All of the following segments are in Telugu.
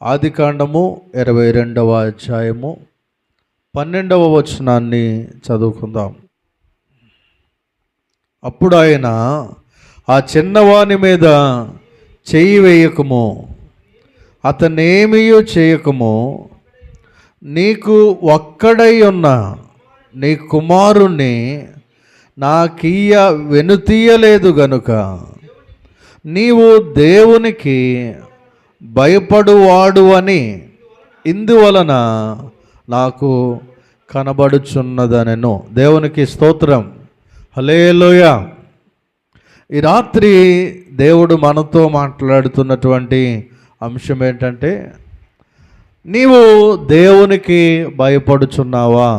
ఆదికాండము 22వ అధ్యాయము 12వ వచనాన్ని చదువుకుందాం. అప్పుడు ఆయన, ఆ చిన్నవాని మీద చెయ్యి వేయకము, అతనేమీయూ చేయకము, నీకు ఒక్కడై ఉన్న నీ కుమారుణ్ణి నాకియ్య వెనుతీయలేదు గనుక నీవు దేవునికి భయపడువాడు అని ఇందువలన నాకు కనబడుచున్నదనెను. దేవునికి స్తోత్రం. హల్లెలూయా. ఈ రాత్రి దేవుడు మనతో మాట్లాడుతున్నటువంటి అంశం ఏంటంటే, నీవు దేవునికి భయపడుచున్నావా?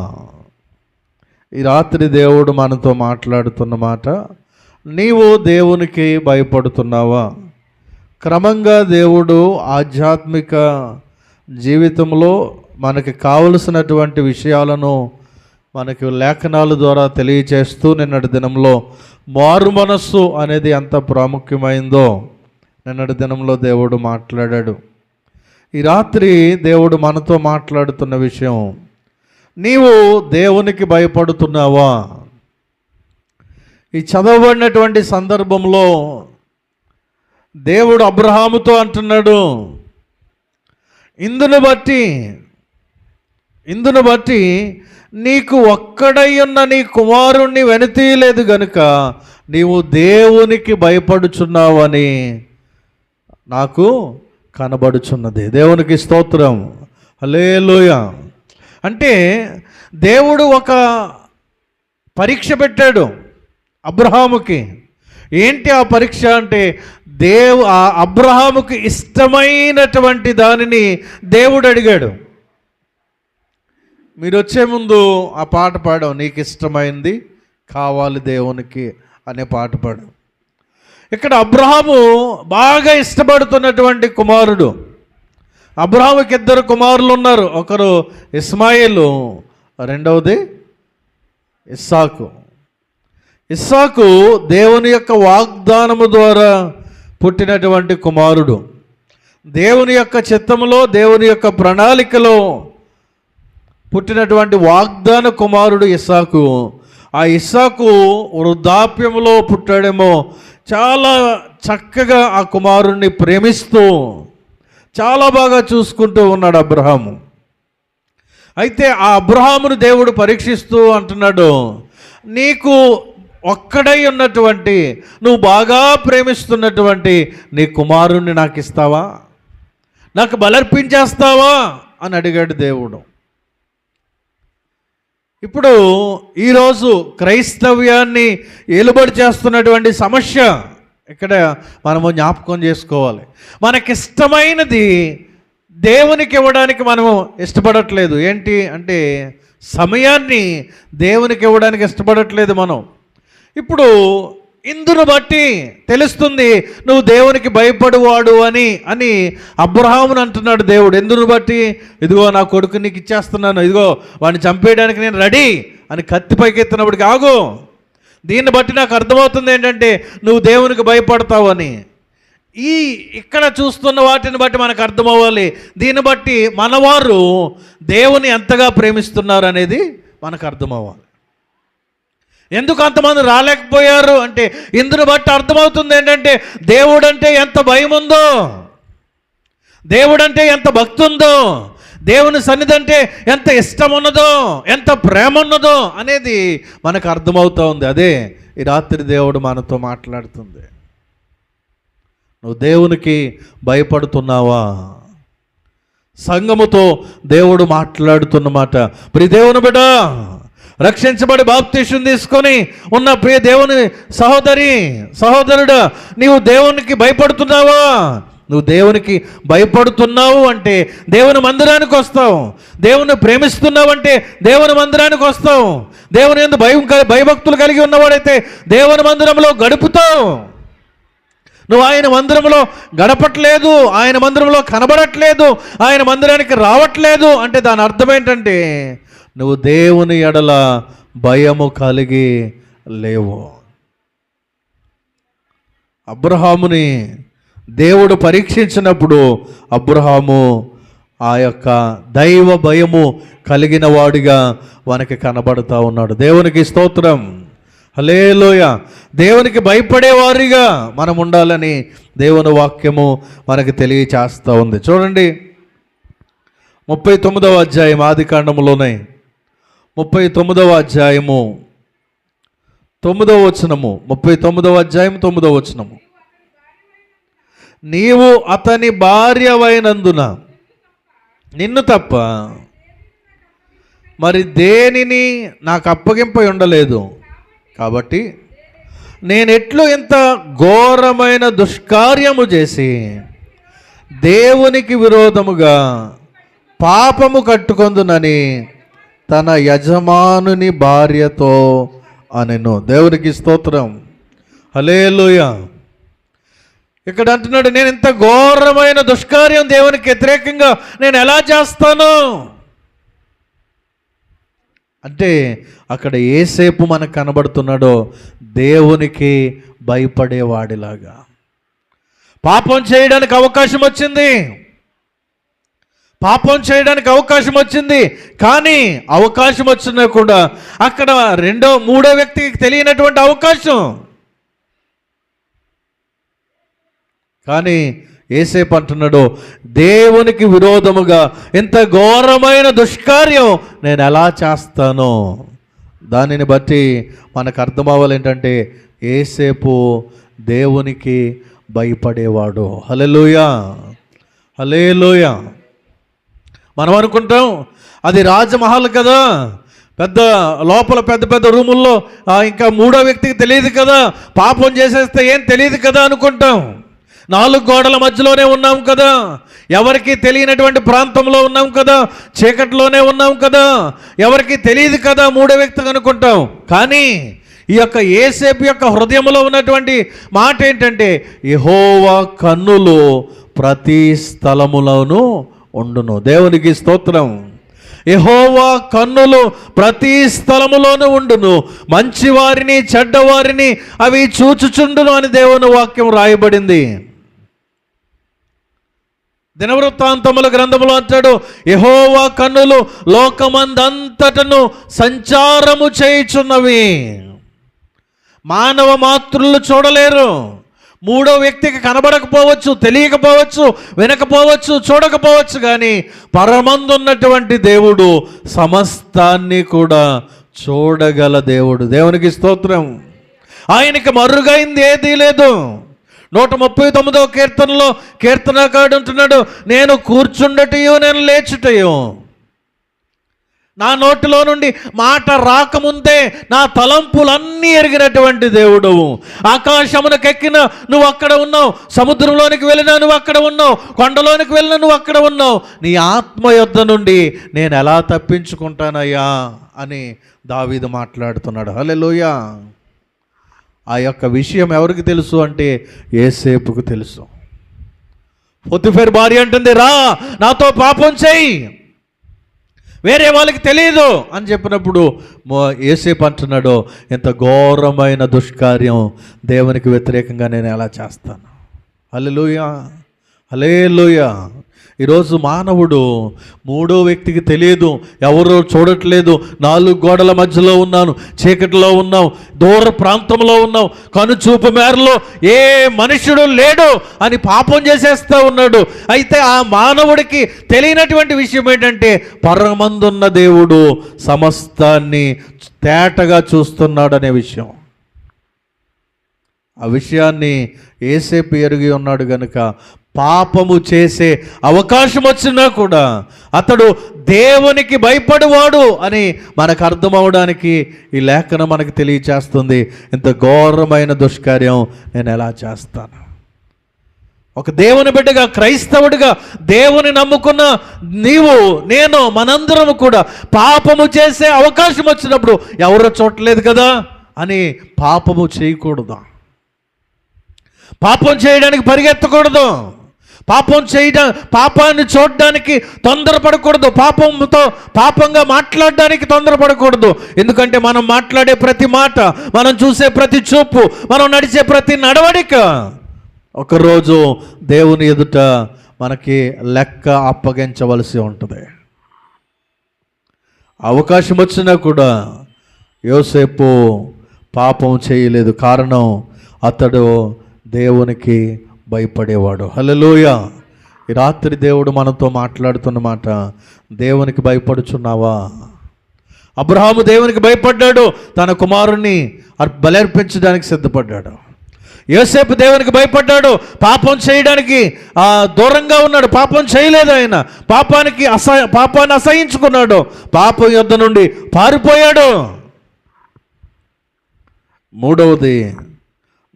ఈ రాత్రి దేవుడు మనతో మాట్లాడుతున్న మాట, నీవు దేవునికి భయపడుతున్నావా? క్రమంగా దేవుడు ఆధ్యాత్మిక జీవితంలో మనకి కావలసినటువంటి విషయాలను మనకి లేఖనాల ద్వారా తెలియచేస్తూ, నిన్నటి దినంలో మారు మనస్సు అనేది ఎంత ప్రాముఖ్యమైందో నిన్నటి దినంలో దేవుడు మాట్లాడాడు. ఈ రాత్రి దేవుడు మనతో మాట్లాడుతున్న విషయం, నీవు దేవునికి భయపడుతున్నావా? ఈ చదవబడినటువంటి సందర్భంలో దేవుడు అబ్రహాముతో అంటున్నాడు, ఇందును బట్టి నీకు ఒక్కడై ఉన్న నీ కుమారుణ్ణి వెనుతీయలేదు గనుక నీవు దేవునికి భయపడుచున్నావని నాకు కనబడుచున్నది. దేవునికి స్తోత్రం. హల్లెలూయా. అంటే దేవుడు ఒక పరీక్ష పెట్టాడు అబ్రహాముకి. ఏంటి ఆ పరీక్ష అంటే, ఆ అబ్రహాముకి ఇష్టమైనటువంటి దానిని దేవుడు అడిగాడు. మీరు వచ్చే ముందు ఆ పాట పాడాం, నీకు ఇష్టమైంది కావాలి దేవునికి అనే పాట పాడాం. ఇక్కడ అబ్రహాము బాగా ఇష్టపడుతున్నటువంటి కుమారుడు. అబ్రహాముకి 2 కుమారులు ఉన్నారు. ఒకరు ఇస్మాయిలు, రెండవది ఇస్సాకు. ఇస్సాకు దేవుని యొక్క వాగ్దానము ద్వారా పుట్టినటువంటి కుమారుడు. దేవుని యొక్క చిత్తములో, దేవుని యొక్క ప్రణాళికలో పుట్టినటువంటి వాగ్దాన కుమారుడు ఇస్సాకు. ఆ ఇస్సాకు వృద్ధాప్యంలో పుట్టాడేమో, చాలా చక్కగా ఆ కుమారుణ్ణి ప్రేమిస్తూ చాలా బాగా చూసుకుంటూ ఉన్నాడు అబ్రహాము. అయితే ఆ అబ్రహామును దేవుడు పరీక్షిస్తూ అంటున్నాడు, నీకు ఒక్కడై ఉన్నటువంటి, నువ్వు బాగా ప్రేమిస్తున్నటువంటి నీ కుమారుణ్ణి నాకు ఇస్తావా? నాకు బలర్పించేస్తావా అని అడిగాడు దేవుడు. ఇప్పుడు ఈరోజు క్రైస్తవ్యాన్ని ఏలుబడి చేస్తున్నటువంటి సమస్య ఇక్కడ మనము జ్ఞాపకం చేసుకోవాలి. మనకిష్టమైనది దేవునికి ఇవ్వడానికి మనము ఇష్టపడట్లేదు. ఏంటి అంటే, సమయాన్ని దేవునికి ఇవ్వడానికి ఇష్టపడట్లేదు మనం. ఇప్పుడు ఇందును బట్టి తెలుస్తుంది నువ్వు దేవునికి భయపడువాడు అని అబ్రహామును అంటున్నాడు దేవుడు. ఎందును బట్టి, ఇదిగో నా కొడుకు నీకు ఇచ్చేస్తున్నాను, ఇదిగో వాడిని చంపేయడానికి నేను రెడీ అని కత్తి పైకెత్తినప్పటికీ, ఆగు, దీన్ని బట్టి నాకు అర్థమవుతుంది ఏంటంటే నువ్వు దేవునికి భయపడతావని. ఇక్కడ చూస్తున్న వాటిని బట్టి మనకు అర్థమవ్వాలి, దీన్ని బట్టి మనవారు దేవుని ఎంతగా ప్రేమిస్తున్నారు అనేది మనకు అర్థమవ్వాలి. ఎందుకు అంతమంది రాలేకపోయారు అంటే, ఇందును బట్టి అర్థమవుతుంది ఏంటంటే దేవుడంటే ఎంత భయం ఉందో, దేవుడంటే ఎంత భక్తి ఉందో, దేవుని సన్నిధి అంటే ఎంత ఇష్టం ఉన్నదో, ఎంత ప్రేమ ఉన్నదో అనేది మనకు అర్థమవుతూ ఉంది. అదే ఈ రాత్రి దేవుడు మనతో మాట్లాడుతుంది. నువ్వు దేవునికి భయపడుతున్నావా? సంఘముతో దేవుడు మాట్లాడుతున్నమాట. ప్రియ దేవుని బిడ్డ, రక్షించబడి బాప్తీసం తీసుకొని ఉన్న ప్రియ దేవుని సహోదరుడా, నీవు దేవునికి భయపడుతున్నావా? నువ్వు దేవునికి భయపడుతున్నావు అంటే దేవుని మందిరానికి వస్తావు. దేవుని ప్రేమిస్తున్నావు అంటే దేవుని మందిరానికి వస్తావు. దేవుని యందు భయభక్తులు కలిగి ఉన్నవాడైతే దేవుని మందిరంలో గడుపుతావు. నువ్వు ఆయన మందిరంలో గడపట్లేదు, ఆయన మందిరంలో కనబడట్లేదు, ఆయన మందిరానికి రావట్లేదు అంటే దాని అర్థం ఏంటంటే నువ్వు దేవుని ఎడల భయము కలిగి లేవు. అబ్రహాముని దేవుడు పరీక్షించినప్పుడు అబ్రహాము ఆ యొక్క దైవ భయము కలిగిన వాడిగా మనకి కనబడుతూ ఉన్నాడు. దేవునికి స్తోత్రం, హల్లెలూయ. దేవునికి భయపడేవారిగా మనం ఉండాలని దేవుని వాక్యము మనకి తెలియచేస్తూ ఉంది. చూడండి 39వ అధ్యాయం ఆదికాండములోనే 39వ అధ్యాయము 9వ వచనము, 39వ అధ్యాయం 9వ వచనము. నీవు అతని భార్యవైనందున నిన్ను తప్ప మరి దేనిని నాకు అప్పగింపై ఉండలేదు, కాబట్టి నేనెట్లు ఇంత ఘోరమైన దుష్కార్యము చేసి దేవునికి విరోధముగా పాపము కట్టుకొందునని తన యజమానుని భార్యతో అనెను. దేవునికి స్తోత్రం, హల్లెలూయా. ఇక్కడ అంటున్నాడు, నేను ఇంత ఘోరమైన దుష్కార్యం దేవునికి వ్యతిరేకంగా నేను ఎలా చేస్తాను అంటే, అక్కడ ఏసేపు మనకు కనబడుతున్నాడో దేవునికి భయపడేవాడిలాగా. పాపం చేయడానికి అవకాశం వచ్చింది, పాపం చేయడానికి అవకాశం వచ్చింది, కానీ అవకాశం వచ్చినా కూడా అక్కడ రెండో మూడో వ్యక్తికి తెలియనటువంటి అవకాశం. కానీ ఏసేపు అంటున్నాడు, దేవునికి విరోధముగా ఇంత ఘోరమైన దుష్కార్యం నేను ఎలా చేస్తానో. దానిని బట్టి మనకు అర్థమవ్వాలి ఏంటంటే, ఏసేపు దేవునికి భయపడేవాడు. హల్లెలూయా, హల్లెలూయా. మనం అనుకుంటాం అది రాజమహల్ కదా, పెద్ద లోపల పెద్ద పెద్ద రూముల్లో ఇంకా మూడో వ్యక్తికి తెలియదు కదా, పాపం చేసేస్తే ఏం తెలియదు కదా అనుకుంటాం. 4 గోడల మధ్యలోనే ఉన్నాం కదా, ఎవరికి తెలియనటువంటి ప్రాంతంలో ఉన్నాం కదా, చీకటిలోనే ఉన్నాం కదా, ఎవరికి తెలియదు కదా మూడో వ్యక్తి అనుకుంటాం. కానీ ఈ యొక్క యేసేపు యొక్క హృదయంలో ఉన్నటువంటి మాట ఏంటంటే, యెహోవా కన్నులు ప్రతి స్థలములోనూ ఉండును. దేవునికి స్తోత్రం. యెహోవా కన్నులు ప్రతి స్థలములోనూ ఉండును, మంచివారిని చెడ్డవారిని అవి చూచుచుండును అని దేవుని వాక్యం రాయబడింది. దినవృత్తాంతముల గ్రంథములో అంటాడు, యెహోవా కన్నులు లోకమందంతటను సంచారము చేయుచున్నవి. మానవ మాతృలు చూడలేరు, మూడో వ్యక్తికి కనబడకపోవచ్చు, తెలియకపోవచ్చు, వినకపోవచ్చు, చూడకపోవచ్చు, కానీ పరమందున్నటువంటి దేవుడు సమస్తాన్ని కూడా చూడగల దేవుడు. దేవునికి స్తోత్రం. ఆయనకి మరుగైంది ఏదీ లేదు. 139వ కీర్తనలో కీర్తనకారుడు అంటున్నాడు, నేను కూర్చుండటయో నేను లేచుటయో, నా నోటిలో నుండి మాట రాకముందే నా తలంపులన్నీ ఎరిగినటువంటి దేవుడు. ఆకాశమునకెక్కిన నువ్వు అక్కడ ఉన్నావు, సముద్రంలోనికి వెళ్ళినా నువ్వు అక్కడ ఉన్నావు, కొండలోనికి వెళ్ళినా నువ్వు అక్కడ ఉన్నావు. నీ ఆత్మ యొద్ద నుండి నేను ఎలా తప్పించుకుంటానయ్యా అని దావీదు మాట్లాడుతున్నాడు. హల్లెలూయా. ఆ యొక్క విషయం ఎవరికి తెలుసు అంటే యేసేపుకు తెలుసు. పొతిఫెర భార్య అంటుంది, రా నాతో పాపం చేయి, వేరే వాళ్ళకి తెలియదు అని చెప్పినప్పుడు యేసేపు అంటున్నాడు, ఇంత ఘోరమైన దుష్కార్యం దేవునికి వ్యతిరేకంగా నేను ఎలా చేస్తాను. హల్లెలూయా, హల్లెలూయా. ఈరోజు మానవుడు మూడో వ్యక్తికి తెలియదు, ఎవరో చూడట్లేదు, 4 గోడల మధ్యలో ఉన్నాను, చీకటిలో ఉన్నాం, దూర ప్రాంతంలో ఉన్నాం, కనుచూపు మేరలో ఏ మనుషుడు లేడు అని పాపం చేసేస్తూ ఉన్నాడు. అయితే ఆ మానవుడికి తెలియనటువంటి విషయం ఏంటంటే, పరమందున్న దేవుడు సమస్తాన్ని తేటగా చూస్తున్నాడు అనే విషయం. ఆ విషయాన్ని యేసేపు ఎరిగి ఉన్నాడు గనుక పాపము చేసే అవకాశం వచ్చినా కూడా అతడు దేవునికి భయపడేవాడు అని మనకు అర్థమవడానికి ఈ లేఖనం మనకు తెలియచేస్తుంది. ఇంత ఘోరమైన దుష్కార్యం నేను ఎలా చేస్తాను. ఒక దేవుని బిడ్డగా, క్రైస్తవుడిగా, దేవుని నమ్ముకున్న నీవు, నేను, మనందరం కూడా పాపము చేసే అవకాశం వచ్చినప్పుడు ఎవరో చూడలేదు కదా అని పాపము చేయకూడదు, పాపం చేయడానికి పరిగెత్తకూడదు, పాపాన్ని చూడడానికి తొందరపడకూడదు, పాపంగా మాట్లాడడానికి తొందరపడకూడదు. ఎందుకంటే మనం మాట్లాడే ప్రతి మాట, మనం చూసే ప్రతి చూపు, మనం నడిచే ప్రతి నడవడిక ఒకరోజు దేవుని ఎదుట మనకి లెక్క అప్పగించవలసి ఉంటుంది. అవకాశం వచ్చినా కూడా యోసేపు పాపం చేయలేదు. కారణం, అతడు దేవునికి భయపడేవాడు. హల్లెలూయా. ఈ రాత్రి దేవుడు మనతో మాట్లాడుతున్న మాట, దేవునికి భయపడుచున్నావా? అబ్రహాము దేవునికి భయపడ్డాడు, తన కుమారుణ్ణి బలర్పించడానికి సిద్ధపడ్డాడు. యోసేపు దేవునికి భయపడ్డాడు, పాపం చేయడానికి దూరంగా ఉన్నాడు. పాపం చేయలేదు, ఆయన పాపాన్ని అసహించుకున్నాడు, పాపం యొద్ద నుండి పారిపోయాడు. మూడవది,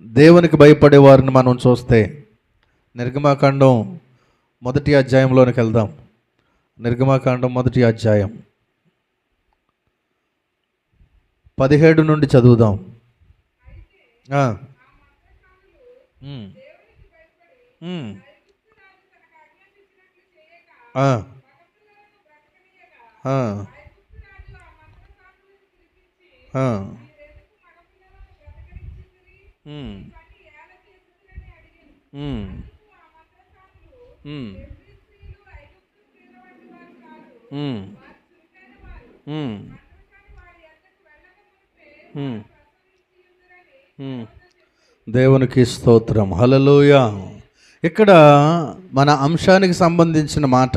దేవునికి భయపడే వారిని మనం చూస్తే నిర్గమాకాండం 1వ అధ్యాయంలోనికి వెళ్దాం. నిర్గమాకాండం 1వ అధ్యాయం 17 నుండి చదువుదాం. దేవునికి స్తోత్రం. హల్లెలూయా. ఇక్కడ మన అంశానికి సంబంధించిన మాట,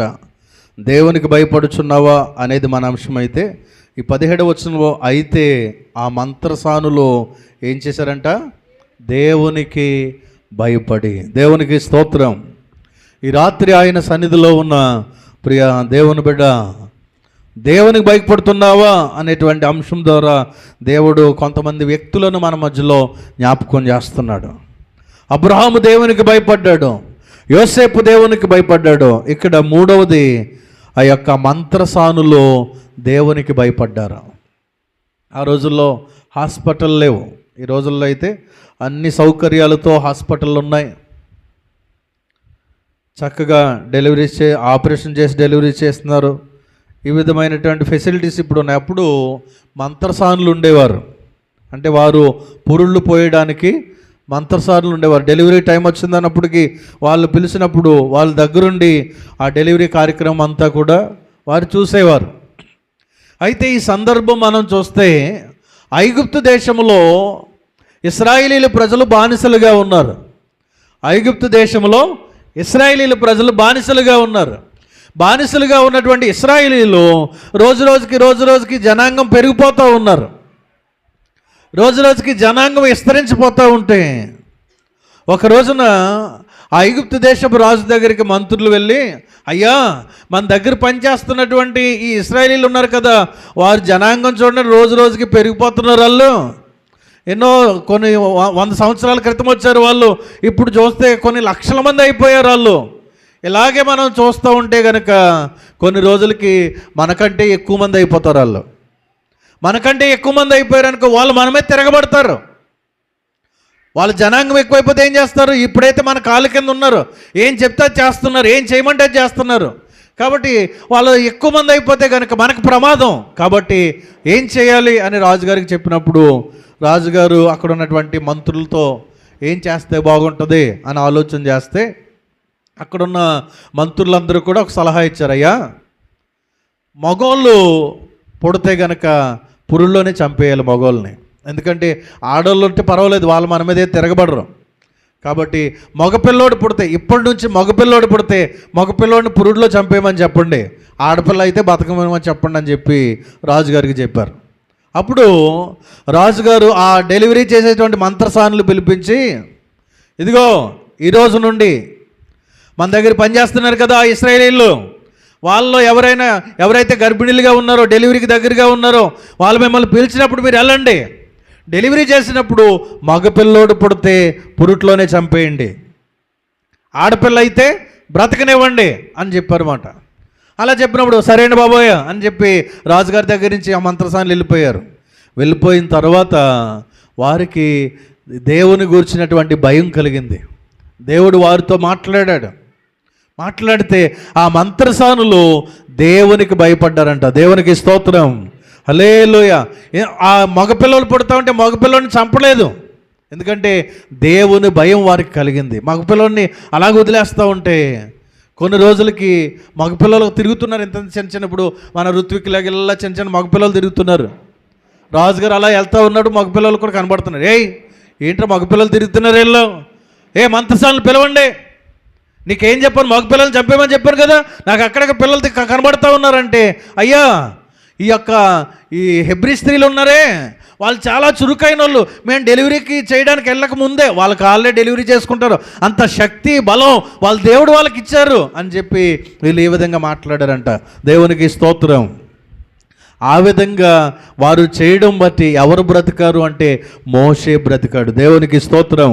దేవునికి భయపడుచున్నావా అనేది మన అంశమైతే, ఈ 17వ వచనంలో అయితే ఆ మంత్రసానులు ఏం చేశారంట? దేవునికి భయపడి. దేవునికి స్తోత్రం. ఈ రాత్రి ఆయన సన్నిధిలో ఉన్న ప్రియ దేవుని బిడ్డ, దేవునికి భయపడుతున్నావా అనేటువంటి అంశం ద్వారా దేవుడు కొంతమంది వ్యక్తులను మన మధ్యలో జ్ఞాపకం చేస్తున్నాడు. అబ్రహాము దేవునికి భయపడ్డాడు, యోసేపు దేవునికి భయపడ్డాడు. ఇక్కడ మూడవది, ఆ యొక్క మంత్రసానులు దేవునికి భయపడ్డారు. ఆ రోజుల్లో హాస్పిటల్ లేవు. ఈ రోజుల్లో అయితే అన్ని సౌకర్యాలతో హాస్పిటల్ ఉన్నాయి. చక్కగా ఆపరేషన్ చేసి డెలివరీ చేస్తున్నారు. ఈ విధమైనటువంటి ఫెసిలిటీస్ ఇప్పుడు ఉన్నాయి. అప్పుడు మంత్రసానులు ఉండేవారు. అంటే వారు పురుళ్ళు పోయడానికి మంత్రసానులు ఉండేవారు. డెలివరీ టైం వచ్చిందన్నప్పటికీ వాళ్ళు పిలిచినప్పుడు వాళ్ళ దగ్గరుండి ఆ డెలివరీ కార్యక్రమం అంతా కూడా వారు చూసేవారు. అయితే ఈ సందర్భం మనం చూస్తే, ఐగుప్తు దేశంలో ఇశ్రాయేలీల ప్రజలు బానిసలుగా ఉన్నారు. ఐగుప్తు దేశంలో ఇశ్రాయేలీల ప్రజలు బానిసలుగా ఉన్నారు. బానిసలుగా ఉన్నటువంటి ఇశ్రాయేలీలు రోజు రోజుకి జనాంగం పెరిగిపోతూ ఉన్నారు. రోజు రోజుకి జనాంగం విస్తరించిపోతూ ఉంటే, ఒక రోజున ఆ ఐగుప్తు దేశపు రాజు దగ్గరికి మంత్రులు వెళ్ళి, అయ్యా, మన దగ్గర పనిచేస్తున్నటువంటి ఈ ఇశ్రాయేలీలు ఉన్నారు కదా, వారి జనాంగం చూడండి, రోజు రోజుకి పెరిగిపోతున్నారు. వాళ్ళు కొన్ని 100 సంవత్సరాల క్రితం వచ్చారు వాళ్ళు, ఇప్పుడు చూస్తే కొన్ని లక్షల మంది అయిపోయారు వాళ్ళు. ఇలాగే మనం చూస్తూ ఉంటే కనుక కొన్ని రోజులకి మనకంటే ఎక్కువ మంది అయిపోతారు. వాళ్ళు మనకంటే ఎక్కువ మంది అయిపోయారు అనుకో, వాళ్ళు మనమే తిరగబడతారు. వాళ్ళ జనాంగం ఎక్కువైపోతే ఏం చేస్తారు? ఇప్పుడైతే మన కాళ్ళ కింద ఉన్నారు, ఏం చెప్తే చేస్తున్నారు, ఏం చేయమంటే చేస్తున్నారు. కాబట్టి వాళ్ళు ఎక్కువ మంది అయిపోతే కనుక మనకు ప్రమాదం. కాబట్టి ఏం చేయాలి అని రాజుగారికి చెప్పినప్పుడు, రాజుగారు అక్కడ ఉన్నటువంటి మంత్రులతో ఏం చేస్తే బాగుంటుంది అని ఆలోచన చేస్తే, అక్కడున్న మంత్రులందరూ కూడా ఒక సలహా ఇచ్చారు. అయ్యా, మగోళ్ళు పుడితే గనక పురుల్లోనే చంపేయాలి మగోళ్ళని. ఎందుకంటే ఆడోళ్ళు ఉంటే పర్వాలేదు, వాళ్ళు మన మీదే తిరగబడరు. కాబట్టి మగపిల్లోడు పుడితే, ఇప్పటి నుంచి మగపిల్లోడు పుడితే మగపిల్లోడిని పురుడులో చంపేయమని చెప్పండి, ఆడపిల్ల అయితే బతకమని చెప్పండి అని చెప్పి రాజుగారికి చెప్పారు. అప్పుడు రాజుగారు ఆ డెలివరీ చేసేటువంటి మంత్రసానులు పిలిపించి, ఇదిగో ఈరోజు నుండి మన దగ్గర పనిచేస్తున్నారు కదా ఇశ్రాయేలీలు, వాళ్ళలో ఎవరైతే గర్భిణీలుగా ఉన్నారో, డెలివరీకి దగ్గరగా ఉన్నారో, వాళ్ళు మిమ్మల్ని పిలిచినప్పుడు మీరు వెళ్ళండి. డెలివరీ చేసినప్పుడు మగపిల్లోడు పుడితే పురుట్లోనే చంపేయండి, ఆడపిల్ల అయితే బ్రతకనివ్వండి అని చెప్పారన్నమాట. అలా చెప్పినప్పుడు సరేండి బాబోయ్ అని చెప్పి రాజుగారి దగ్గర నుంచి ఆ మంత్రసానులు వెళ్ళిపోయిన తర్వాత వారికి దేవుని గూర్చినటువంటి భయం కలిగింది. దేవుడు వారితో మాట్లాడితే ఆ మంత్రసానులు దేవునికి భయపడ్డారంట. దేవునికి స్తోత్రం. హల్లెలూయా. ఆ మగపిల్లలు పుడతా ఉంటే మగపిల్లల్ని చంపలేదు, ఎందుకంటే దేవుని భయం వారికి కలిగింది. మగపిల్లల్ని అలాగ వదిలేస్తూ ఉంటే కొన్ని రోజులకి మగపిల్లలు తిరుగుతున్నారు. ఇంత చిన్న చిన్న, ఇప్పుడు మన ఋత్వికులగిల్లా చిన్న చిన్న మగపిల్లలు తిరుగుతున్నారు. రాజుగారు అలా వెళ్తూ ఉన్నాడు, మగపిల్లలు కూడా కనబడుతున్నారు. ఏంట్రా మగపిల్లలు తిరుగుతున్నారు, వీళ్ళు మంత్రసాలను పిలవండి, నీకేం చెప్పాను, మగపిల్లలు చంపేమని చెప్పారు కదా, నాకు అక్కడికి పిల్లలు కనబడుతూ ఉన్నారంటే, అయ్యా ఈ హెబ్రీ స్త్రీలు ఉన్నారే వాళ్ళు చాలా చురుకైన వాళ్ళు, మేము డెలివరీకి చేయడానికి వెళ్ళక ముందే వాళ్ళకి ఆల్రెడీ డెలివరీ చేసుకుంటారు, అంత శక్తి బలం వాళ్ళ దేవుడు వాళ్ళకి ఇచ్చారు అని చెప్పి వీళ్ళు ఈ విధంగా మాట్లాడారంట. దేవునికి స్తోత్రం. ఆ విధంగా వారు చేయడం బట్టి ఎవరు బ్రతికారు అంటే మోషే బ్రతికాడు. దేవునికి స్తోత్రం.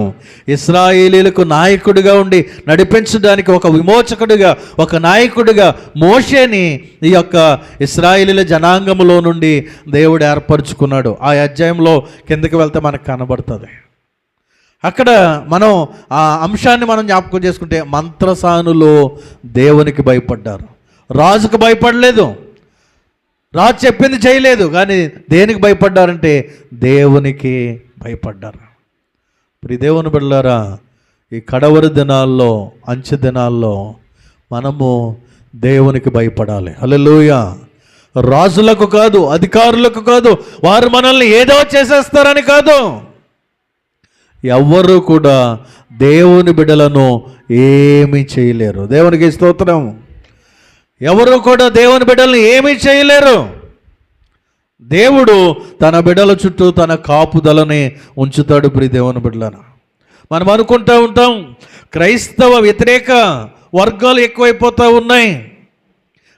ఇశ్రాయేలీలకు నాయకుడిగా ఉండి నడిపించడానికి ఒక విమోచకుడిగా, ఒక నాయకుడిగా మోషేని ఈ యొక్క ఇశ్రాయేలీల జనాంగంలో నుండి దేవుడు ఏర్పరచుకున్నాడు. ఆ అధ్యాయంలో కిందకి వెళ్తే మనకు కనబడుతుంది. అక్కడ మనం ఆ అంశాన్ని మనం జ్ఞాపకం చేసుకుంటే, మంత్రసానులు దేవునికి భయపడ్డారు, రాజుకు భయపడలేదు, రాజు చెప్పింది చేయలేదు, కానీ దేనికి భయపడ్డారంటే దేవునికి భయపడ్డారు. ఇప్పుడు ఈ దేవుని బిడ్డలారా, ఈ కడవరి దినాల్లో, అంచె దినాల్లో మనము దేవునికి భయపడాలి. హల్లెలూయా. రాజులకు కాదు, అధికారులకు కాదు, వారు మనల్ని ఏదో చేసేస్తారని కాదు. ఎవ్వరూ కూడా దేవుని బిడ్డలను ఏమీ చేయలేరు. దేవునికి స్తోత్రం. ఎవరు కూడా దేవుని బిడ్డల్ని ఏమీ చేయలేరు. దేవుడు తన బిడ్డల చుట్టూ తన కాపుదలని ఉంచుతాడు. ప్రియ దేవుని బిడ్డలను మనం అనుకుంటూ ఉంటాం, క్రైస్తవ వ్యతిరేక వర్గాలు ఎక్కువైపోతూ ఉన్నాయి,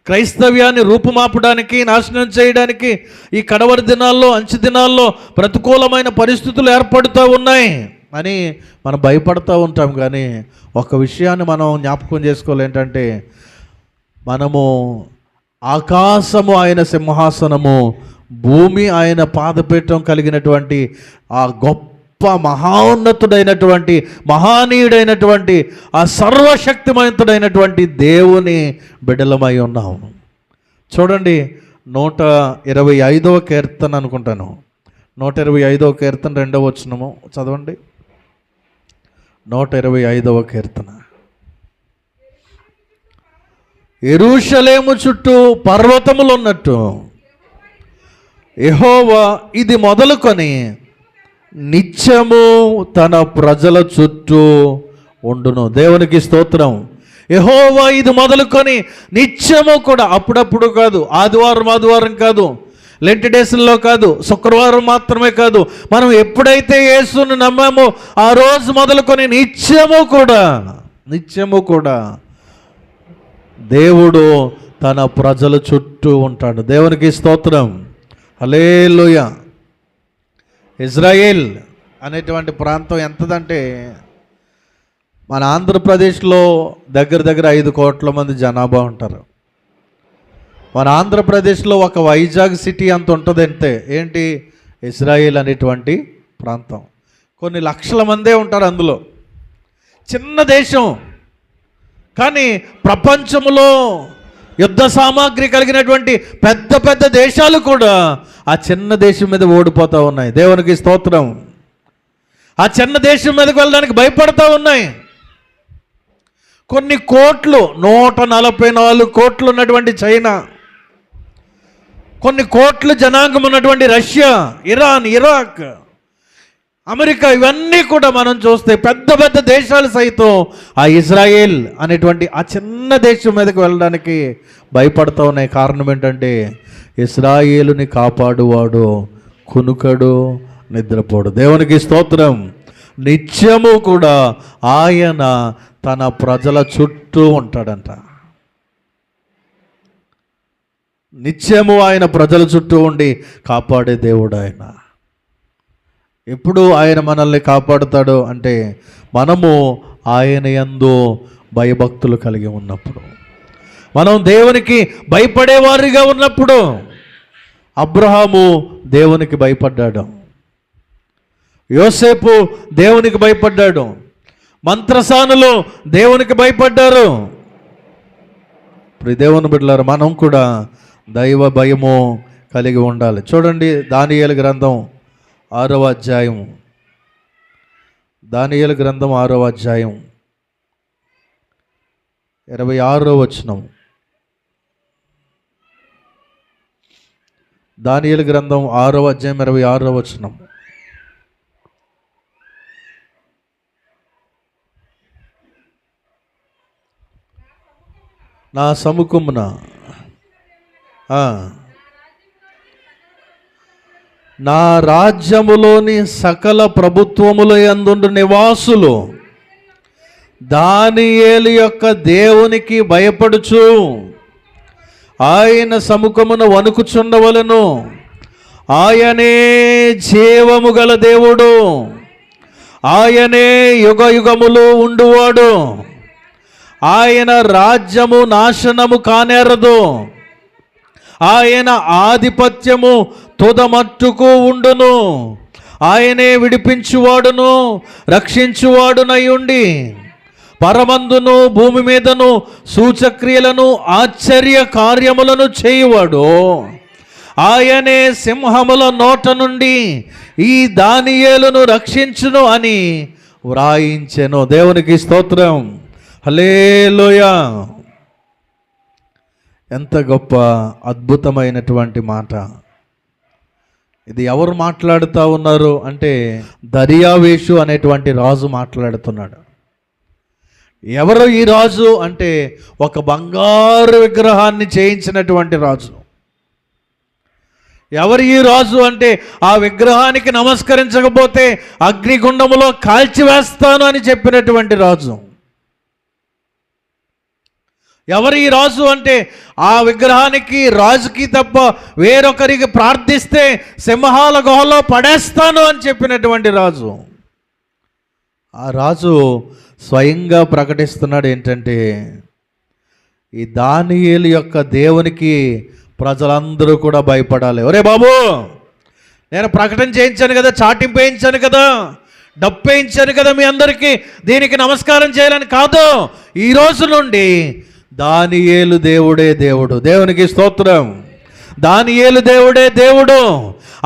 క్రైస్తవ్యాన్ని రూపుమాపడానికి, నాశనం చేయడానికి ఈ కడవరి దినాల్లో, అంచె దినాల్లో ప్రతికూలమైన పరిస్థితులు ఏర్పడుతూ ఉన్నాయి అని మనం భయపడుతూ ఉంటాం. కానీ ఒక విషయాన్ని మనం జ్ఞాపకం చేసుకోవాలి, ఏంటంటే మనము ఆకాశము ఆయన సింహాసనము, భూమి ఆయన పాదపీఠం కలిగినటువంటి ఆ గొప్ప మహోన్నతుడైనటువంటి, మహానీయుడైనటువంటి, ఆ సర్వశక్తిమంతుడైనటువంటి దేవుని బిడ్డలమై ఉన్నాము. చూడండి, 125వ కీర్తన అనుకుంటాను, 125వ కీర్తన 2వ వచనము చదవండి. 125వ కీర్తన. యెరూషలేము చుట్టూ పర్వతములు ఉన్నట్టు యెహోవా ఇది మొదలుకొని నిత్యము తన ప్రజల చుట్టూ ఉండును. దేవునికి స్తోత్రం. యెహోవా ఇది మొదలుకొని నిత్యము కూడా, అప్పుడప్పుడు కాదు, ఆదివారం కాదు, లెంట్ డేస్లో కాదు, శుక్రవారం మాత్రమే కాదు, మనం ఎప్పుడైతే యేసుని నమ్మామో ఆ రోజు మొదలుకొని నిత్యము కూడా దేవుడు తన ప్రజల చుట్టూ ఉంటాడు. దేవునికి స్తోత్రం. హల్లెలూయా. ఇజ్రాయేల్ అనేటువంటి ప్రాంతం ఎంతదంటే, మన ఆంధ్రప్రదేశ్లో దగ్గర 5 కోట్ల మంది జనాభా ఉంటారు. మన ఆంధ్రప్రదేశ్లో ఒక వైజాగ్ సిటీ అంత ఉంటుంది. అంతే. ఏంటి? ఇజ్రాయేల్ అనేటువంటి ప్రాంతం. కొన్ని లక్షల మందే ఉంటారు అందులో. చిన్న దేశం, కానీ ప్రపంచంలో యుద్ధ సామాగ్రి కలిగినటువంటి పెద్ద దేశాలు కూడా ఆ చిన్న దేశం మీద ఓడిపోతూ ఉన్నాయి. దేవునికి స్తోత్రం. ఆ చిన్న దేశం మీదకి వెళ్ళడానికి భయపడతా ఉన్నాయి. కొన్ని కోట్లు, 144 కోట్లు ఉన్నటువంటి చైనా, కొన్ని కోట్ల జనాంగం ఉన్నటువంటి రష్యా, ఇరాన్, ఇరాక్, అమెరికా, ఇవన్నీ కూడా మనం చూస్తే పెద్ద దేశాలు సైతం ఆ ఇజ్రాయేల్ అనేటువంటి ఆ చిన్న దేశం మీదకి వెళ్ళడానికి భయపడుతూ ఉన్నాయి. కారణం ఏంటంటే, ఇజ్రాయేలుని కాపాడువాడు కునుకడు, నిద్రపోడు. దేవునికి స్తోత్రం. నిత్యము కూడా ఆయన తన ప్రజల చుట్టూ ఉంటాడంట. నిత్యము ఆయన ప్రజల చుట్టూ ఉండి కాపాడే దేవుడు ఆయన. ఎప్పుడు ఆయన మనల్ని కాపాడుతాడు అంటే, మనము ఆయన యందు భయభక్తులు కలిగి ఉన్నప్పుడు, మనం దేవునికి భయపడేవారిగా ఉన్నప్పుడు. అబ్రహాము దేవునికి భయపడ్డాడు, యోసేపు దేవునికి భయపడ్డాడు, మంత్రసానులు దేవునికి భయపడ్డారు. ఇప్పుడు దేవుని బిడ్డలారా, మనం కూడా దైవ భయము కలిగి ఉండాలి. చూడండి, దానియేలు గ్రంథం 6వ అధ్యాయం దానియేలు గ్రంథం 6వ అధ్యాయం 26వ వచనం. దానియేలు గ్రంథం 6వ అధ్యాయం 26వ వచనం. నా సముఖమున నా రాజ్యములోని సకల ప్రభుత్వముల యందుండు నివాసులు దానియేలు యొక్క దేవునికి భయపడుచు ఆయన సముఖమున వణుకుచుండవలెను. ఆయనే జీవము గల దేవుడు, ఆయనే యుగ యుగములు ఉండువాడు. ఆయన రాజ్యము నాశనము కానేరదు, ఆయన ఆధిపత్యము తుదమట్టుకు ఉండును. ఆయనే విడిపించువాడును రక్షించువాడునయుండి పరమందును భూమి మీదను సూచక్రియలను ఆశ్చర్య కార్యములను చేయువాడు. ఆయనే సింహముల నోట నుండి ఈ దానియేలును రక్షించును అని వ్రాయించెను. దేవునికి స్తోత్రం. హల్లెలూయా. ఎంత గొప్ప అద్భుతమైనటువంటి మాట ఇది. ఎవరు మాట్లాడుతూ ఉన్నారు అంటే దర్యావేషు అనేటువంటి రాజు మాట్లాడుతున్నాడు. ఎవరు ఈ రాజు అంటే ఒక బంగారు విగ్రహాన్ని చేయించినటువంటి రాజు. ఎవరు ఈ రాజు అంటే ఆ విగ్రహానికి నమస్కరించకపోతే అగ్నిగుండములో కాల్చివేస్తాను అని చెప్పినటువంటి రాజు. ఎవరు ఈ రాజు అంటే ఆ విగ్రహానికి రాజుకి తప్ప వేరొకరికి ప్రార్థిస్తే సింహాల గుహలో పడేస్తాను అని చెప్పినటువంటి రాజు. ఆ రాజు స్వయంగా ప్రకటిస్తున్నాడు ఏంటంటే ఈ దానియేలు యొక్క దేవునికి ప్రజలందరూ కూడా భయపడాలి. ఒరే బాబు, నేను ప్రకటన చేయించాను కదా, చాటింపు వేయించాను కదా, డప్పు వేయించాను కదా మీ అందరికీ, దీనికి నమస్కారం చేయాలని కాదు. ఈ రోజు నుండి దానియేలు దేవుడే దేవుడు. దేవునికి స్తోత్రం. దానియేలు దేవుడే దేవుడు.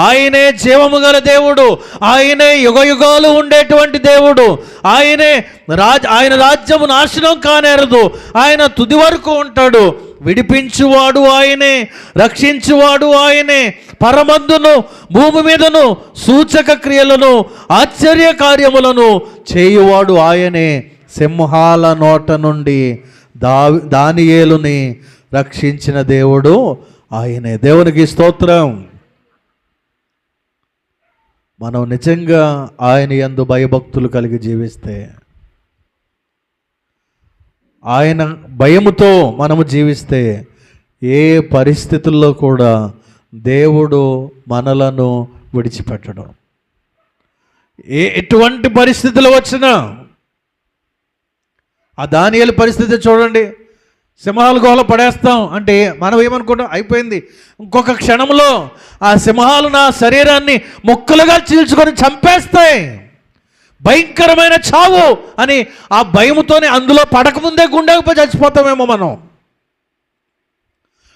ఆయనే జీవము గల దేవుడు. ఆయనే యుగ యుగాలు ఉండేటువంటి దేవుడు. ఆయన రాజ్యము నాశనం కానేరదు. ఆయన తుది వరకు ఉంటాడు. విడిపించువాడు ఆయనే, రక్షించువాడు ఆయనే, పరమందును భూమి మీదను సూచక క్రియలను ఆశ్చర్య కార్యములను చేయువాడు ఆయనే. సింహాల నోట నుండి దానియేలుని రక్షించిన దేవుడు ఆయనే. దేవునికి స్తోత్రం. మనం నిజంగా ఆయన యందు భయభక్తులు కలిగి జీవిస్తే, ఆయన భయముతో మనము జీవిస్తే ఏ పరిస్థితుల్లో కూడా దేవుడు మనలను విడిచిపెట్టడం. ఎటువంటి పరిస్థితులు వచ్చినా, ఆ దానియేలు పరిస్థితి చూడండి. సింహాల గుహలో పడేస్తాం అంటే మనం ఏమనుకుంటాం, అయిపోయింది, ఇంకొక క్షణంలో ఆ సింహాలు నా శరీరాన్ని ముక్కలుగా చీల్చుకొని చంపేస్తాయి, భయంకరమైన చావు అని ఆ భయముతోనే అందులో పడకముందే గుండెపోయి చచ్చిపోతామేమో మనం.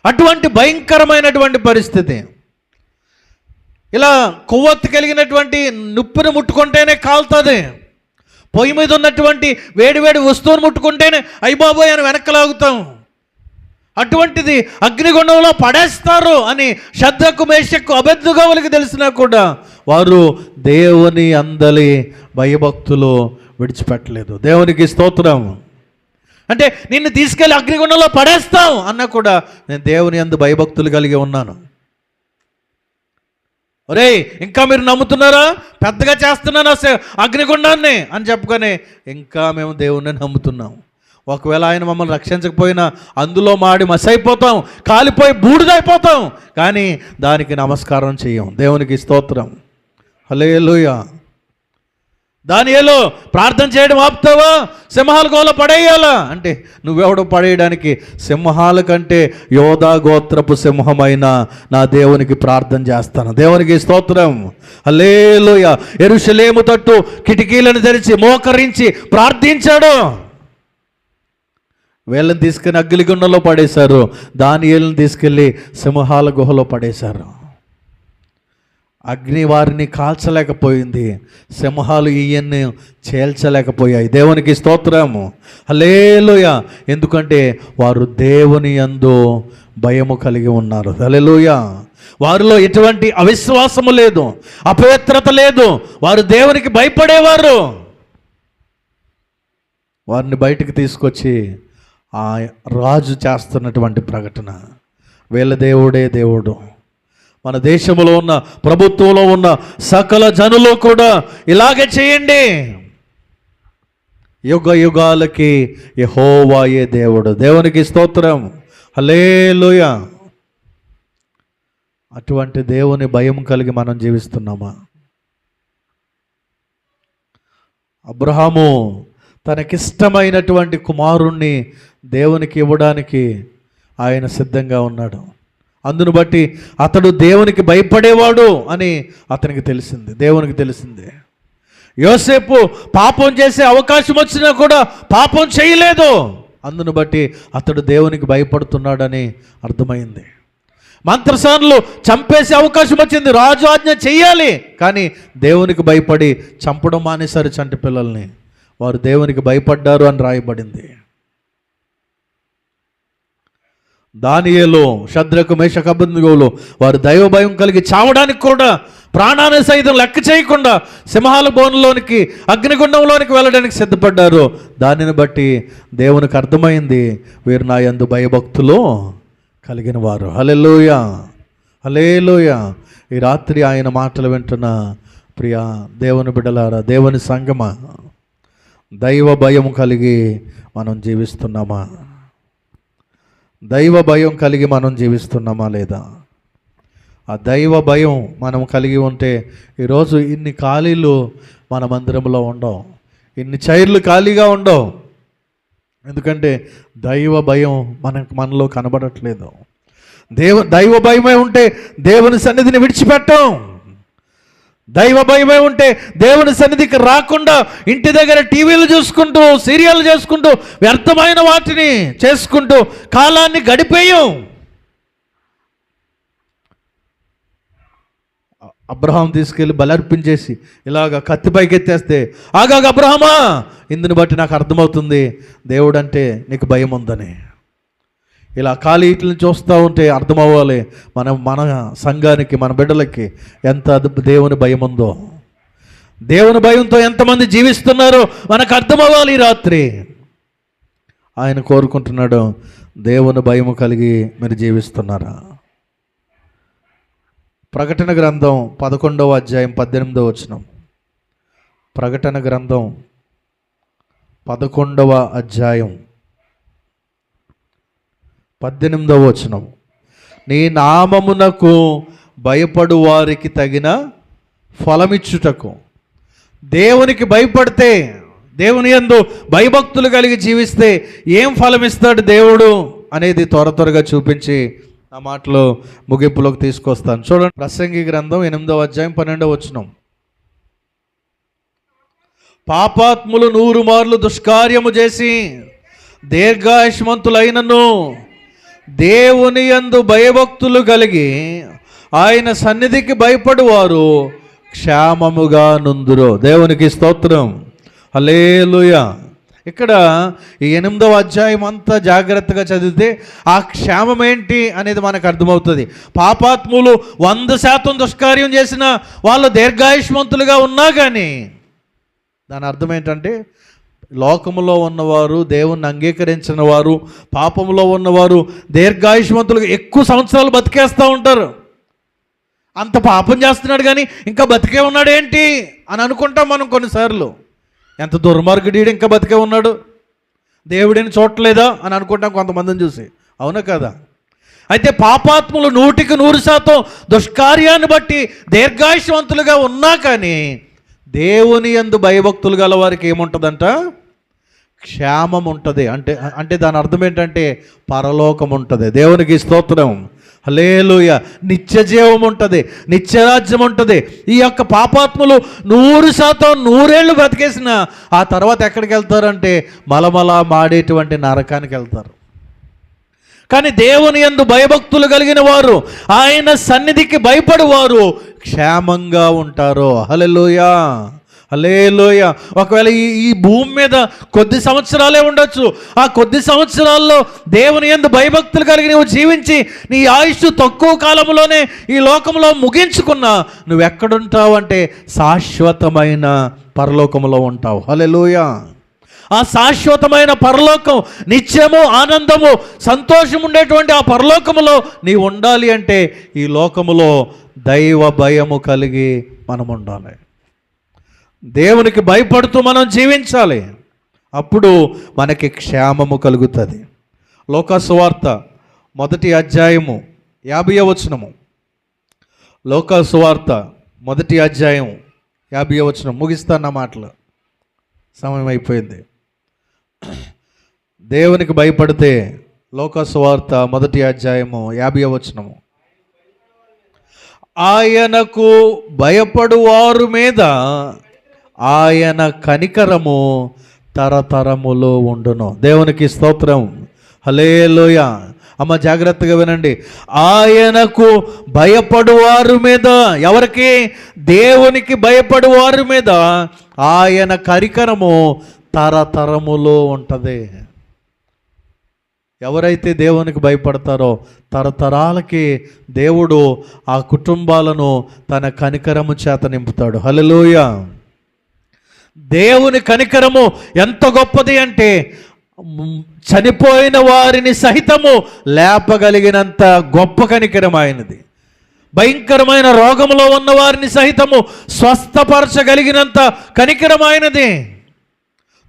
అటువంటి భయంకరమైనటువంటి పరిస్థితి. ఇలా కొవ్వొత్తి కలిగినటువంటి నిప్పుని ముట్టుకుంటేనే కాలుతుంది. పొయ్యి మీద ఉన్నటువంటి వేడివేడి వస్తువును ముట్టుకుంటేనే అయ్యబాబోయ్ అని వెనక్కలాగుతాం. అటువంటిది అగ్నిగుండంలో పడేస్తారు అని షద్రకు మేషక్కు అబేద్నెగోవులకు తెలిసినా కూడా వారు దేవుని అందలి భయభక్తులు విడిచిపెట్టలేదు. దేవునికి స్తోత్రం. అంటే నిన్ను తీసుకెళ్ళి అగ్నిగుండంలో పడేస్తాం అన్నా కూడా నేను దేవుని అందు భయభక్తులు కలిగి ఉన్నాను. ఒరే, ఇంకా మీరు నమ్ముతున్నారా, పెద్దగా చేస్తున్నాను అగ్నిగుండాన్ని అని చెప్పుకొని ఇంకా మేము దేవుణ్ణి నమ్ముతున్నాం. ఒకవేళ ఆయన మమ్మల్ని రక్షించకపోయినా అందులో మాడి మసైపోతాం, కాలిపోయి బూడిదైపోతాం, కానీ దానికి నమస్కారం చెయ్యం. దేవునికి స్తోత్రం. హల్లెలూయా. దానియేలు ప్రార్థన చేయడం ఆపుతావా? సింహాల గుహలో పడేయాలా అంటే నువ్వెవడో పడేయడానికి? సింహాల కంటే యోధా గోత్రపు సింహమైన నా దేవునికి ప్రార్థన చేస్తాను. దేవునికి స్తోత్రం. హల్లెలూయా. యెరూషలేము తట్టు కిటికీలను తెరిచి మోకరించి ప్రార్థించాడు. వీళ్ళని తీసుకుని అగ్నిగుండంలో పడేశారు, దానియేలుని తీసుకెళ్ళి సింహాల గుహలో పడేశారు. అగ్ని వారిని కాల్చలేకపోయింది, సింహాలు ఈయన్ని చేల్చలేకపోయాయి. దేవునికి స్తోత్రము, హల్లెలూయా. ఎందుకంటే వారు దేవుని యందు భయము కలిగి ఉన్నారు. హల్లెలూయా. వారిలో ఎటువంటి అవిశ్వాసము లేదు, అపవిత్రత లేదు. వారు దేవునికి భయపడేవారు. వారిని బయటికి తీసుకొచ్చి ఆ రాజు చేస్తున్నటువంటి ప్రకటన, వీళ్ళ దేవుడే దేవుడు. మన దేశంలో ఉన్న, ప్రభుత్వంలో ఉన్న సకల జనులు కూడా ఇలాగే చేయండి. యుగ యుగాలకి యెహోవాయే దేవుడు. దేవునికి స్తోత్రం, హల్లెలూయా. అటువంటి దేవుని భయం కలిగి మనం జీవిస్తున్నామా? అబ్రహాము తనకిష్టమైనటువంటి కుమారుణ్ణి దేవునికి ఇవ్వడానికి ఆయన సిద్ధంగా ఉన్నాడు. అందును బట్టి అతడు దేవునికి భయపడేవాడు అని అతనికి తెలిసింది, దేవునికి తెలిసింది. యోసేపు పాపం చేసే అవకాశం వచ్చినా కూడా పాపం చేయలేదు. అందును బట్టి అతడు దేవునికి భయపడుతున్నాడని అర్థమైంది. మంత్రసానులు చంపేసే అవకాశం వచ్చింది, రాజు ఆజ్ఞ చెయ్యాలి, కానీ దేవునికి భయపడి చంపడం మానేశారు చంటి పిల్లల్ని. వారు దేవునికి భయపడ్డారు అని రాయబడింది. దానియేలు, షద్రకు, మేషకు, అబేద్నెగోలు వారు దైవ భయం కలిగి చావడానికి కూడా ప్రాణాన్ని సైతం లెక్క చేయకుండా సింహాల బోనులోనికి, అగ్నిగుండంలోనికి వెళ్ళడానికి సిద్ధపడ్డారు. దానిని బట్టి దేవునికి అర్థమైంది, వీరు నా యందు భయభక్తులు కలిగిన వారు. హల్లెలూయా, హల్లెలూయా. ఈ రాత్రి ఆయన మాటలు వింటున్న ప్రియ దేవుని బిడ్డలారా, దేవుని సంగమా, దైవ భయం కలిగి మనం జీవిస్తున్నామా? దైవ భయం కలిగి మనం జీవిస్తున్నామా లేదా? ఆ దైవ భయం మనం కలిగి ఉంటే ఈరోజు ఇన్ని ఖాళీలు మన మందిరంలో ఉండవు, ఇన్ని చైర్లు ఖాళీగా ఉండవు. ఎందుకంటే దైవ భయం మనలో కనబడట్లేదు. దైవ భయమే ఉంటే దేవుని సన్నిధిని విడిచిపెట్టాం. దైవ భయమే ఉంటే దేవుని సన్నిధికి రాకుండా ఇంటి దగ్గర టీవీలు చూసుకుంటూ, సీరియల్ చేసుకుంటూ, వ్యర్థమైన వాటిని చేసుకుంటూ కాలాన్ని గడిపేయం. అబ్రహాం తీసుకెళ్ళి బలర్పించేసి ఇలాగ కత్తిపైకి ఎత్తేస్తే, ఆగాగ అబ్రహామా, ఇందుని బట్టి నాకు అర్థమవుతుంది దేవుడు అంటే నీకు భయం ఉందని. ఇలా ఖాళీ వీటిని చూస్తూ ఉంటే అర్థమవ్వాలి మన సంఘానికి, మన బిడ్డలకి ఎంత దేవుని భయం ఉందో. దేవుని భయంతో ఎంతమంది జీవిస్తున్నారో మనకు అర్థమవ్వాలి. ఈ రాత్రి ఆయన కోరుకుంటున్నాడు, దేవుని భయము కలిగి మీరు జీవిస్తున్నారా? ప్రకటన గ్రంథం 11వ అధ్యాయం 18వ వచనం. ప్రకటన గ్రంథం 11వ అధ్యాయం 18వ వచనం. నీ నామమునకు భయపడు వారికి తగిన ఫలమిచ్చుటకు. దేవునికి భయపడితే, దేవుని యందు భయభక్తులు కలిగి జీవిస్తే ఏం ఫలమిస్తాడు దేవుడు అనేది త్వరగా చూపించి ఆ మాటలో ముగింపులోకి తీసుకొస్తాను. చూడండి, ప్రసంగి గ్రంథం 8వ అధ్యాయం 12వ వచనం. పాపాత్ములు 100 మార్లు దుష్కార్యము చేసి దీర్ఘాయుష్మంతులైనను దేవుని యందు భయభక్తులు కలిగి ఆయన సన్నిధికి భయపడువారు క్షేమముగా నుందురు. దేవునికి స్తోత్రం, హల్లెలూయా. ఇక్కడ ఈ 8వ అధ్యాయం అంతా జాగ్రత్తగా చదివితే ఆ క్షేమం ఏంటి అనేది మనకు అర్థమవుతుంది. పాపాత్ములు 100% దుష్కార్యం చేసిన వాళ్ళు దీర్ఘాయుష్మంతులుగా ఉన్నా కానీ దాని అర్థం ఏంటంటే, లోకములో ఉన్నవారు, దేవుణ్ణి అంగీకరించిన వారు, పాపంలో ఉన్నవారు దీర్ఘాయుష్మంతులుగా ఎక్కువ సంవత్సరాలు బతికేస్తూ ఉంటారు. అంత పాపం చేస్తున్నాడు కానీ ఇంకా బతికే ఉన్నాడు ఏంటి అని అనుకుంటాం మనం కొన్నిసార్లు. ఎంత దుర్మార్గుడు, ఇంకా బతికే ఉన్నాడు, దేవుడిని చూడలేదా అని అనుకుంటాం కొంతమందిని చూసి. అవునా కదా? అయితే పాపాత్ములు 100% దుష్కార్యాన్ని బట్టి దీర్ఘాయుష్మంతులుగా ఉన్నా కానీ దేవుని యందు భయభక్తులు గల వారికి ఏముంటుందంట? క్షేమం ఉంటుంది. అంటే దాని అర్థం ఏంటంటే పరలోకం ఉంటుంది. దేవునికి స్తోత్రం, హల్లెలూయా. నిత్య జీవం ఉంటుంది, నిత్యరాజ్యం ఉంటుంది. ఈ యొక్క పాపాత్ములు 100% 100 ఏళ్ళు బ్రతికేసిన ఆ తర్వాత ఎక్కడికి వెళ్తారంటే మలమల మాడేటువంటి నరకానికి వెళ్తారు. కానీ దేవుని యందు భయభక్తులు కలిగిన వారు, ఆయన సన్నిధికి భయపడువారు క్షేమంగా ఉంటారు. హల్లెలూయా, హల్లెలూయా. ఒకవేళ ఈ భూమి మీద కొద్ది సంవత్సరాలే ఉండొచ్చు. ఆ కొద్ది సంవత్సరాల్లో దేవుని యందు భయభక్తులు కలిగి నువ్వు జీవించి నీ ఆయుష్ తక్కువ కాలంలోనే ఈ లోకంలో ముగించుకున్నా నువ్వు ఎక్కడుంటావు అంటే శాశ్వతమైన పరలోకంలో ఉంటావు. హల్లెలూయా. ఆ శాశ్వతమైన పరలోకం, నిత్యము ఆనందము సంతోషం ఉండేటువంటి ఆ పరలోకములో నీవు ఉండాలి అంటే ఈ లోకములో దైవ భయము కలిగి మనం ఉండాలి. దేవునికి భయపడుతూ మనం జీవించాలి. అప్పుడు మనకి క్షేమము కలుగుతుంది. లోకాసు సువార్త 1వ అధ్యాయము 50వ వచనము. లోకాసు సువార్త 1వ అధ్యాయం 50వ వచనం. ముగిస్తాను నా మాటలు, సమయం అయిపోయింది. దేవునికి భయపడితే లోకాసు సువార్త 1వ అధ్యాయము 50వ వచనము. ఆయనకు భయపడు వారి మీద ఆయన కనికరము తరతరములో ఉండును. దేవునికి స్తోత్రం. హల్లెలూయా. అమ్మ జాగ్రత్తగా వినండి. ఆయనకు భయపడు వారి మీద, ఎవరికి? దేవునికి భయపడు వారి మీద ఆయన కనికరము తరతరములో ఉంటుంది. ఎవరైతే దేవునికి భయపడతారో తరతరాలకి దేవుడు ఆ కుటుంబాలను తన కనికరము చేత నింపుతాడు. హల్లెలూయా. దేవుని కనికరము ఎంత గొప్పది అంటే చనిపోయిన వారిని సహితము లేపగలిగినంత గొప్ప కనికరం ఆయనది. భయంకరమైన రోగంలో ఉన్న వారిని సహితము స్వస్థపరచగలిగినంత కనికరం ఆయనది.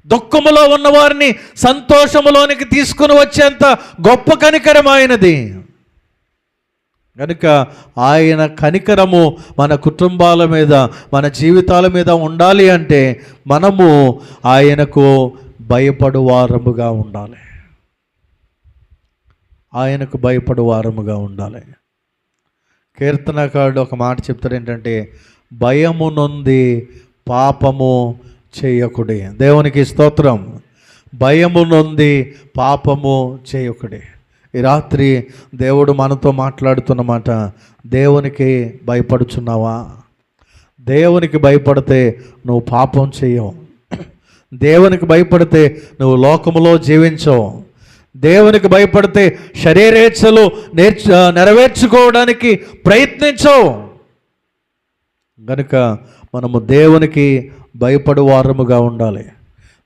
దుఃఖములో ఉన్నవారిని సంతోషములోనికి తీసుకుని వచ్చేంత గొప్ప కనికరం ఆయనది. కనుక ఆయన కనికరము మన కుటుంబాల మీద, మన జీవితాల మీద ఉండాలి అంటే మనము ఆయనకు భయపడు వారముగా ఉండాలి. ఆయనకు భయపడు వారముగా ఉండాలి. కీర్తనకారుడు ఒక మాట చెప్తాడు ఏంటంటే, భయము నొంది పాపము చేయకుడి. దేవునికి స్తోత్రం. భయము నొంది పాపము చేయకుడి. ఈ రాత్రి దేవుడు మనతో మాట్లాడుతున్నమాట, దేవునికి భయపడుచున్నావా? దేవునికి భయపడితే నువ్వు పాపం చేయవు. దేవునికి భయపడితే నువ్వు లోకములో జీవించవు. దేవునికి భయపడితే శరీరేచ్ఛలు నెరవేర్చుకోవడానికి ప్రయత్నించవు. కనుక మనము దేవునికి భయపడు వారముగా ఉండాలి.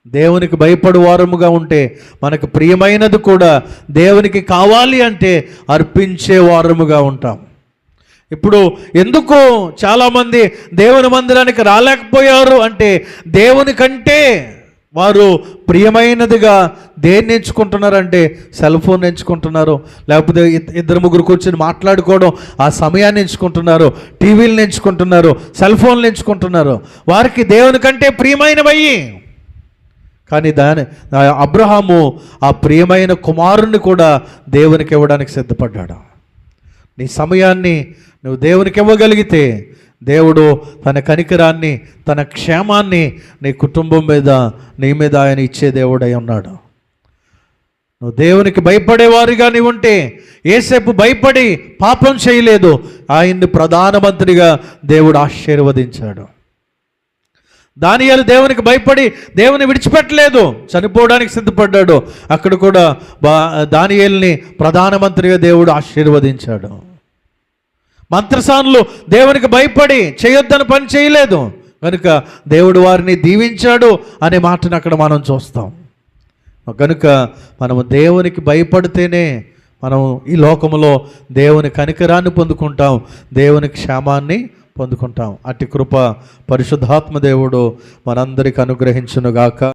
దేవునికి భయపడు వారముగా ఉంటే మనకు ప్రియమైనది కూడా దేవునికి కావాలి అంటే అర్పించే వారముగా ఉంటాం. ఇప్పుడు ఎందుకు చాలామంది దేవుని మందిరానికి రాలేకపోయారు అంటే దేవుని కంటే వారు ప్రియమైనదిగా దేన్ని ఎంచుకుంటున్నారంటే సెల్ ఫోన్ ఎంచుకుంటున్నారు, లేకపోతే ఇద్దరు ముగ్గురు కూర్చొని మాట్లాడుకోవడం ఆ సమయాన్ని ఎంచుకుంటున్నారు, టీవీలను ఎంచుకుంటున్నారు, సెల్ ఫోన్లు ఎంచుకుంటున్నారు. వారికి దేవుని కంటే ప్రియమైనవయ్యి. కానీ అబ్రహాము ఆ ప్రియమైన కుమారుణ్ణి కూడా దేవునికి ఇవ్వడానికి సిద్ధపడ్డాడు. నీ సమయాన్ని నువ్వు దేవునికి ఇవ్వగలిగితే దేవుడు తన కనికరాన్ని, తన క్షేమాన్ని నీ కుటుంబం మీద, నీ మీద ఆయన ఇచ్చే దేవుడై ఉన్నాడు. నువ్వు దేవునికి భయపడేవారిగా నీవు ఉంటే, యేసేపు భయపడి పాపం చేయలేదు, ఆయన్ని ప్రధానమంత్రిగా దేవుడు ఆశీర్వదించాడు. దానియేలు దేవునికి భయపడి దేవుని విడిచిపెట్టలేదు, చనిపోవడానికి సిద్ధపడ్డాడు. అక్కడ కూడా దానియేలుని ప్రధానమంత్రిగా దేవుడు ఆశీర్వదించాడు. మంత్రసానులు దేవునికి భయపడి చేయొద్దని పని చేయలేదు, కనుక దేవుడు వారిని దీవించాడు అనే మాటను అక్కడ మనం చూస్తాం. కనుక మనము దేవునికి భయపడితేనే మనం ఈ లోకములో దేవుని కనికరాన్ని పొందుకుంటాం, దేవుని క్షేమాన్ని పొందుకుంటాం. అట్టి కృప పరిశుద్ధాత్మ దేవుడు మనందరికి అనుగ్రహించునుగాక.